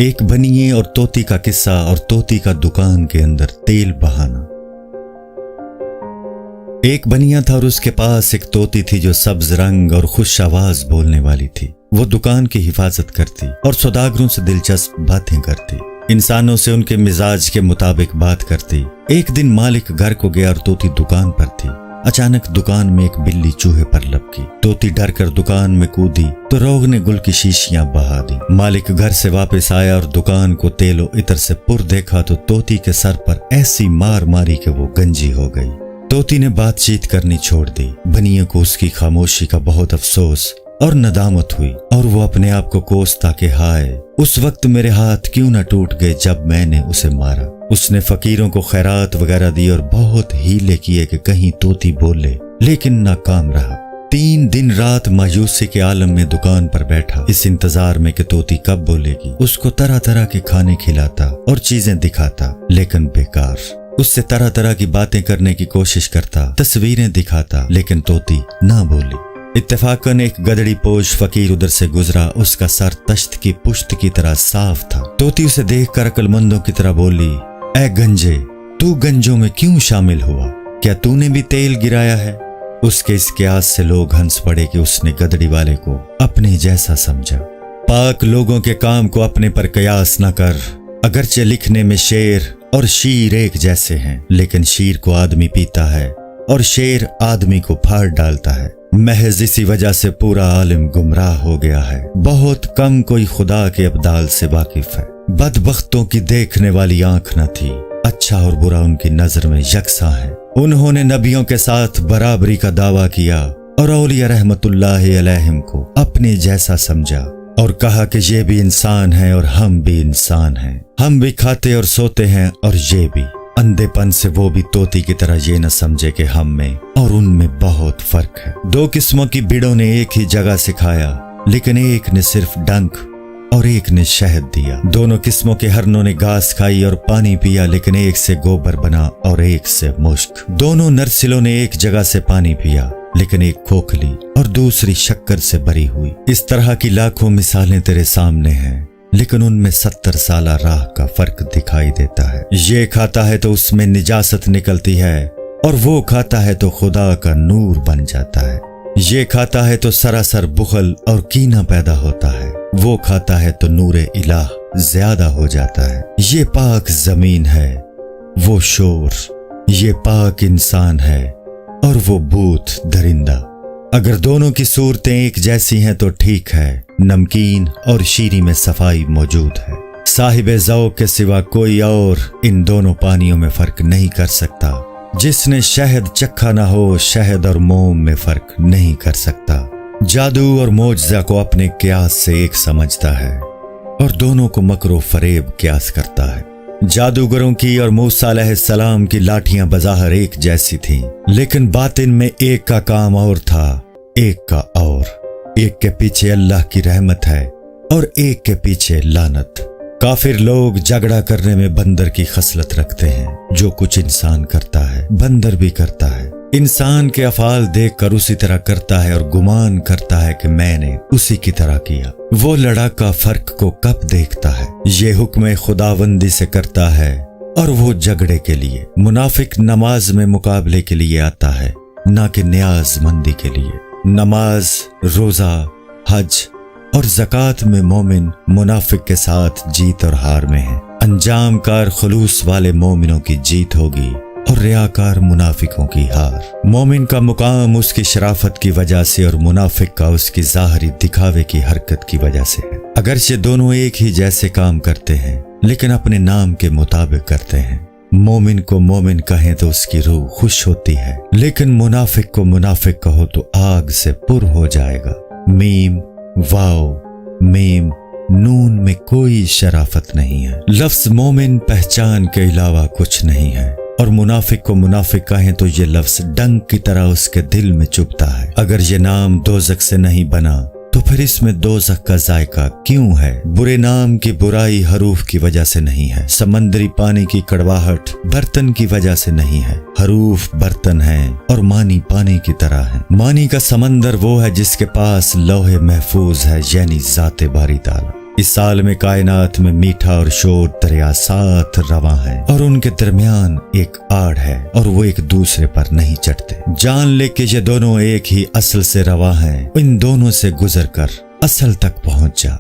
ایک بنیے اور طوطی کا قصہ اور طوطی کا دکان کے اندر تیل بہانا۔ ایک بنیا تھا اور اس کے پاس ایک طوطی تھی جو سبز رنگ اور خوش آواز بولنے والی تھی۔ وہ دکان کی حفاظت کرتی اور سوداگروں سے دلچسپ باتیں کرتی، انسانوں سے ان کے مزاج کے مطابق بات کرتی۔ ایک دن مالک گھر کو گیا اور طوطی دکان پر تھی۔ اچانک دکان میں ایک بلی چوہے پر لپکی۔ طوطی ڈر کر دکان میں کودی تو روغن گل کی شیشیاں بہا دی۔ مالک گھر سے واپس آیا اور دکان کو تیل و عطر سے پر دیکھا تو طوطی کے سر پر ایسی مار ماری کہ وہ گنجی ہو گئی۔ طوطی نے بات چیت کرنی چھوڑ دی۔ بنیے کو اس کی خاموشی کا بہت افسوس اور ندامت ہوئی اور وہ اپنے آپ کو کوستا کہ ہائے، اس وقت میرے ہاتھ کیوں نہ ٹوٹ گئے جب میں نے اسے مارا۔ اس نے فقیروں کو خیرات وغیرہ دی اور بہت ہیلے کیے کہ کہیں طوطی بولے، لیکن ناکام رہا۔ 3 دن رات مایوسی کے عالم میں دکان پر بیٹھا، اس انتظار میں کہ طوطی کب بولے گی۔ اس کو طرح طرح کے کھانے کھلاتا اور چیزیں دکھاتا، لیکن بیکار۔ اس سے طرح طرح کی باتیں کرنے کی کوشش کرتا، تصویریں دکھاتا، لیکن طوطی نہ بولی۔ اتفاقاً ایک گدڑی پوش فقیر ادھر سے گزرا، اس کا سر تشت کی پشت کی طرح صاف تھا۔ طوطی اسے دیکھ کر عقل مندوں کی طرح بولی، اے گنجے، تو گنجوں میں کیوں شامل ہوا؟ کیا تو نے بھی تیل گرایا ہے؟ اس کے اس قیاس سے لوگ ہنس پڑے کہ اس نے گدڑی والے کو اپنے جیسا سمجھا۔ پاک لوگوں کے کام کو اپنے پر قیاس نہ کر۔ اگرچہ لکھنے میں شعر اور شیر ایک جیسے ہیں، لیکن شیر کو آدمی پیتا ہے اور شعر آدمی کو پھاڑ ڈالتا ہے۔ محض اسی وجہ سے پورا عالم گمراہ ہو گیا ہے۔ بہت کم کوئی خدا کے ابدال سے واقف ہے۔ بدبختوں کی دیکھنے والی آنکھ نہ تھی، اچھا اور برا ان کی نظر میں یکساں ہے۔ انہوں نے نبیوں کے ساتھ برابری کا دعویٰ کیا اور اولیاء رحمت اللہ علیہم کو اپنے جیسا سمجھا اور کہا کہ یہ بھی انسان ہے اور ہم بھی انسان ہیں، ہم بھی کھاتے اور سوتے ہیں اور یہ بھی۔ اندھے پن سے وہ بھی طوطی کی طرح یہ نہ سمجھے کہ ہم میں اور ان میں بہت فرق ہے۔ 2 قسموں کی بھیڑوں نے ایک ہی جگہ سے کھایا، لیکن ایک نے صرف ڈنک اور ایک نے شہد دیا۔ دونوں قسموں کے ہرنوں نے گھاس کھائی اور پانی پیا، لیکن ایک سے گوبر بنا اور ایک سے مشک۔ دونوں نرسلوں نے ایک جگہ سے پانی پیا، لیکن ایک کھوکھلی اور دوسری شکر سے بھری ہوئی۔ اس طرح کی لاکھوں مثالیں تیرے سامنے ہیں، لیکن ان میں 70 سالہ راہ کا فرق دکھائی دیتا ہے۔ یہ کھاتا ہے تو اس میں نجاست نکلتی ہے اور وہ کھاتا ہے تو خدا کا نور بن جاتا ہے۔ یہ کھاتا ہے تو سراسر بخل اور کینہ پیدا ہوتا ہے، وہ کھاتا ہے تو نور الہ زیادہ ہو جاتا ہے۔ یہ پاک زمین ہے، وہ شور، یہ پاک انسان ہے اور وہ بھوت درندہ۔ اگر دونوں کی صورتیں ایک جیسی ہیں تو ٹھیک ہے، نمکین اور شیریں میں صفائی موجود ہے۔ صاحب ذوق کے سوا کوئی اور ان دونوں پانیوں میں فرق نہیں کر سکتا۔ جس نے شہد چکھا نہ ہو، شہد اور موم میں فرق نہیں کر سکتا۔ جادو اور معجزہ کو اپنے قیاس سے ایک سمجھتا ہے اور دونوں کو مکر و فریب قیاس کرتا ہے۔ جادوگروں کی اور موسیٰ علیہ السلام کی لاٹھیاں بظاہر ایک جیسی تھیں، لیکن باطن میں ایک کا کام اور تھا، ایک کا اور۔ ایک کے پیچھے اللہ کی رحمت ہے اور ایک کے پیچھے لعنت۔ کافر لوگ جھگڑا کرنے میں بندر کی خصلت رکھتے ہیں۔ جو کچھ انسان کرتا ہے بندر بھی کرتا ہے۔ انسان کے افعال دیکھ کر اسی طرح کرتا ہے اور گمان کرتا ہے کہ میں نے اسی کی طرح کیا۔ وہ لڑاکا فرق کو کب دیکھتا ہے؟ یہ حکم خداوندی سے کرتا ہے اور وہ جھگڑے کے لیے۔ منافق نماز میں مقابلے کے لیے آتا ہے، نہ کہ نیاز مندی کے لیے۔ نماز، روزہ، حج اور زکوٰۃ میں مومن منافق کے ساتھ جیت اور ہار میں ہے۔ انجام کار خلوص والے مومنوں کی جیت ہوگی اور ریاکار منافقوں کی ہار۔ مومن کا مقام اس کی شرافت کی وجہ سے اور منافق کا اس کی ظاہری دکھاوے کی حرکت کی وجہ سے ہے۔ اگرچہ دونوں ایک ہی جیسے کام کرتے ہیں، لیکن اپنے نام کے مطابق کرتے ہیں۔ مومن کو مومن کہیں تو اس کی روح خوش ہوتی ہے، لیکن منافق کو منافق کہو تو آگ سے پر ہو جائے گا۔ میم، واو، میم، نون میں کوئی شرافت نہیں ہے۔ لفظ مومن پہچان کے علاوہ کچھ نہیں ہے، اور منافق کو منافق کہیں تو یہ لفظ ڈنک کی طرح اس کے دل میں چبھتا ہے۔ اگر یہ نام دوزخ سے نہیں بنا تو پھر اس میں دوزخ کا ذائقہ کیوں ہے؟ برے نام کی برائی حروف کی وجہ سے نہیں ہے، سمندری پانی کی کڑواہٹ برتن کی وجہ سے نہیں ہے۔ حروف برتن ہیں اور معنی پانی کی طرح ہیں۔ معنی کا سمندر وہ ہے جس کے پاس لوح محفوظ ہے، یعنی ذات باری تعالی۔ اس سال میں کائنات میں میٹھا اور شور دریا ساتھ رواں ہے، اور ان کے درمیان ایک آڑ ہے اور وہ ایک دوسرے پر نہیں چڑھتے۔ جان لے کہ یہ دونوں ایک ہی اصل سے رواں ہیں، ان دونوں سے گزر کر اصل تک پہنچ جا۔